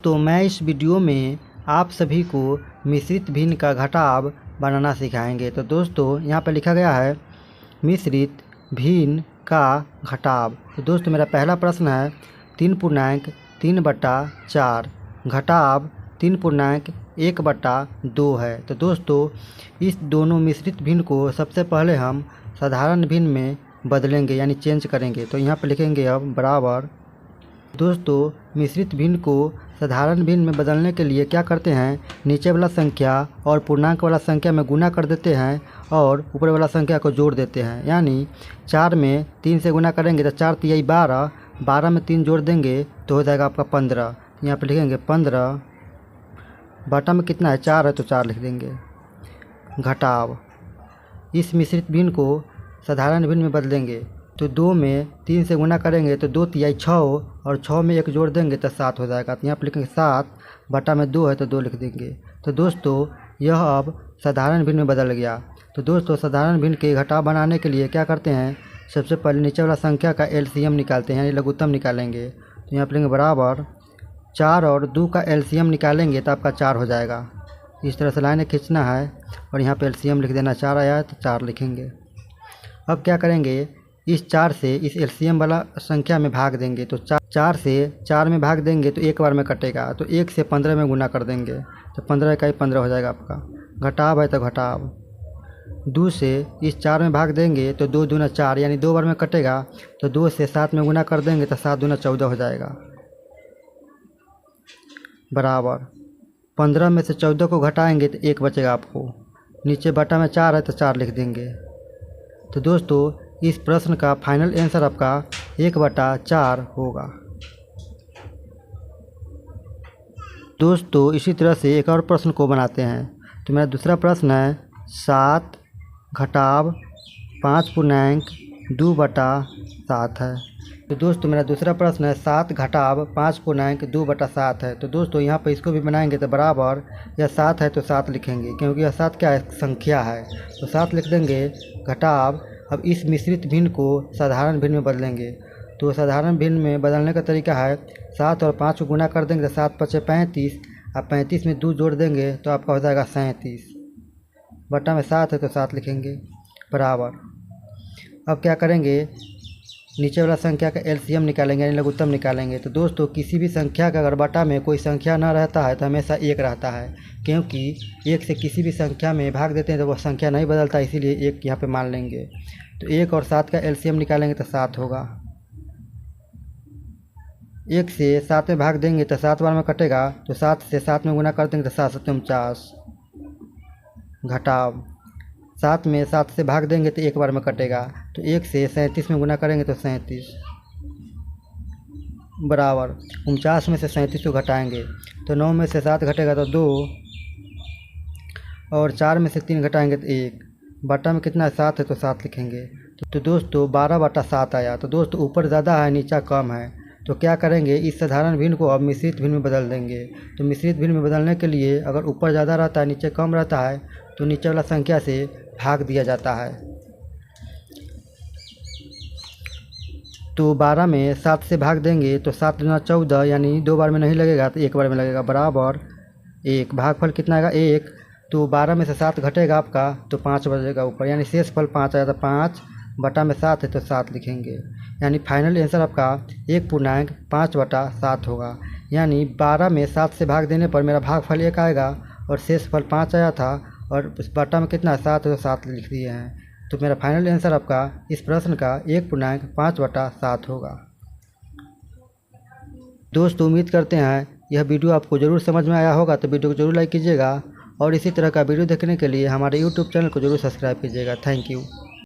तो मैं इस वीडियो में आप सभी को मिश्रित भिन्न का घटाव बनाना सिखाएंगे। तो दोस्तों यहाँ पर लिखा गया है मिश्रित भिन्न का घटाव। तो दोस्तों मेरा पहला प्रश्न है 3.3/4 घटाव 3.1/2 है। तो दोस्तों इस दोनों मिश्रित भिन्न को सबसे पहले हम साधारण भिन्न में बदलेंगे यानी चेंज करेंगे। तो यहाँ पर लिखेंगे अब बराबर। दोस्तों मिश्रित भिन्न को साधारण भिन्न में बदलने के लिए क्या करते हैं, नीचे वाला संख्या और पूर्णांक वाला संख्या में गुना कर देते हैं और ऊपर वाला संख्या को जोड़ देते हैं। यानी 4 में 3 से गुना करेंगे तो 4 तिहाई 12, 12 में 3 जोड़ देंगे तो हो जाएगा आपका 15। यहाँ पर लिखेंगे 15 बटा में कितना है 4 है तो 4 लिख देंगे। घटाव इस मिश्रित भिन्न को साधारण भिन्न में बदलेंगे तो 2 में 3 से गुना करेंगे तो 2 तिहाई 6 और 6 में 1 जोड़ देंगे तो 7 हो जाएगा। तो यहाँ पर लिखेंगे 7 बटा में 2 है तो 2 लिख देंगे। तो दोस्तों यह अब साधारण भिन्न में बदल गया। तो दोस्तों साधारण भिन्न के घटाव बनाने के लिए क्या करते हैं, सबसे पहले नीचे वाला संख्या का एलसीएम निकालते हैं यानी लघुत्तम निकालेंगे। तो यहाँ पर लिखेंगे बराबर 4 और 2 का एलसीएम निकालेंगे तो आपका 4 हो जाएगा। इस तरह से लाइन खींचना है और यहाँ पर एलसीएम लिख देना। 4 आया है तो 4 लिखेंगे। अब क्या करेंगे, इस 4 से इस एलसीएम वाला संख्या में भाग देंगे। तो 4 से 4 में भाग देंगे तो एक बार में कटेगा। तो 1 से 15 में गुना कर देंगे तो 15 इकाई 15 हो जाएगा आपका। घटाव है तो घटाव 2 से इस 4 में भाग देंगे तो 2 दूना 4 यानी 2 बार में कटेगा। तो 2 से 7 में गुना कर देंगे तो 7 दूना 14 हो जाएगा। बराबर 15 में से 14 को घटाएंगे तो 1 बचेगा आपको। नीचे बटा में 4 है तो 4 लिख देंगे। तो दोस्तों इस प्रश्न का फाइनल आंसर आपका 1/4 होगा। दोस्तों इसी तरह से एक और प्रश्न को बनाते हैं। तो मेरा दूसरा प्रश्न है 7 घटाव 5.2/7 है। तो दोस्तों मेरा दूसरा प्रश्न है 7 घटाव 5.2/7 है। तो दोस्तों यहाँ पर इसको भी बनाएंगे तो बराबर यह 7 है तो 7 लिखेंगे क्योंकि यह 7 क्या है, संख्या है। तो 7 लिख देंगे। घटाव अब इस मिश्रित भिन्न को साधारण भिन्न में बदलेंगे। तो साधारण भिन्न में बदलने का तरीका है 7 और 5 को गुना कर देंगे तो 7 5 35, अब 35 में 2 जोड़ देंगे तो आपका हो जाएगा 37। बटा में 7 है तो 7 लिखेंगे। बराबर अब क्या करेंगे, नीचे वाला संख्या का एलसीएम निकालेंगे यानी लघुत्तम निकालेंगे। तो दोस्तों किसी भी संख्या का अगर बटा में कोई संख्या न रहता है तो हमेशा 1 रहता है, क्योंकि 1 से किसी भी संख्या में भाग देते हैं तो वह संख्या नहीं बदलता, इसीलिए 1 यहाँ पे मान लेंगे। तो 1 और 7 का एलसीएम निकालेंगे तो 7 होगा। 1 से 7 में भाग देंगे तो 7 बार में कटेगा। तो 7 से 7 में गुना कर देंगे तो 7 7 49। घटाव 7 में 7 से भाग देंगे तो 1 बार में कटेगा। तो 1 से 37 में गुना करेंगे तो 37। बराबर 49 में से 37 को घटाएंगे तो 9 में से 7 घटेगा तो 2 और 4 में से 3 घटाएंगे तो 1। बटा में कितना है 7 है तो 7 लिखेंगे। तो दोस्तों 12/7 आया। तो दोस्तों ऊपर ज़्यादा है नीचा कम है, तो क्या करेंगे, इस साधारण भिन्न को अब मिश्रित भिन्न में बदल देंगे। तो मिश्रित भिन्न में बदलने के लिए अगर ऊपर ज़्यादा रहता है नीचे कम रहता है तो नीचे वाला संख्या से भाग दिया जाता है। तो 12 में 7 से भाग देंगे तो 7 दूना 14 यानी 2 बार में नहीं लगेगा तो 1 बार में लगेगा। बराबर 1। भागफल कितना आएगा 1। तो 12 में से 7 घटेगा आपका तो 5 बचेगा ऊपर, यानी शेष फल 5 आया। तो 5 बटा में 7 है तो 7 लिखेंगे। यानी फाइनल आंसर आपका 1.5/7 होगा। यानी 12 में 7 से भाग देने पर मेरा भागफल 1 आएगा और शेष फल 5 आया था और उस बटा में कितना है 7 है तो 7 लिख दिए हैं। तो मेरा फाइनल आंसर आपका इस प्रश्न का 1.5/7 होगा। दोस्तों उम्मीद करते हैं यह वीडियो आपको ज़रूर समझ में आया होगा। तो वीडियो को जरूर लाइक कीजिएगा और इसी तरह का वीडियो देखने के लिए हमारे यूट्यूब चैनल को जरूर सब्सक्राइब कीजिएगा। Thank you.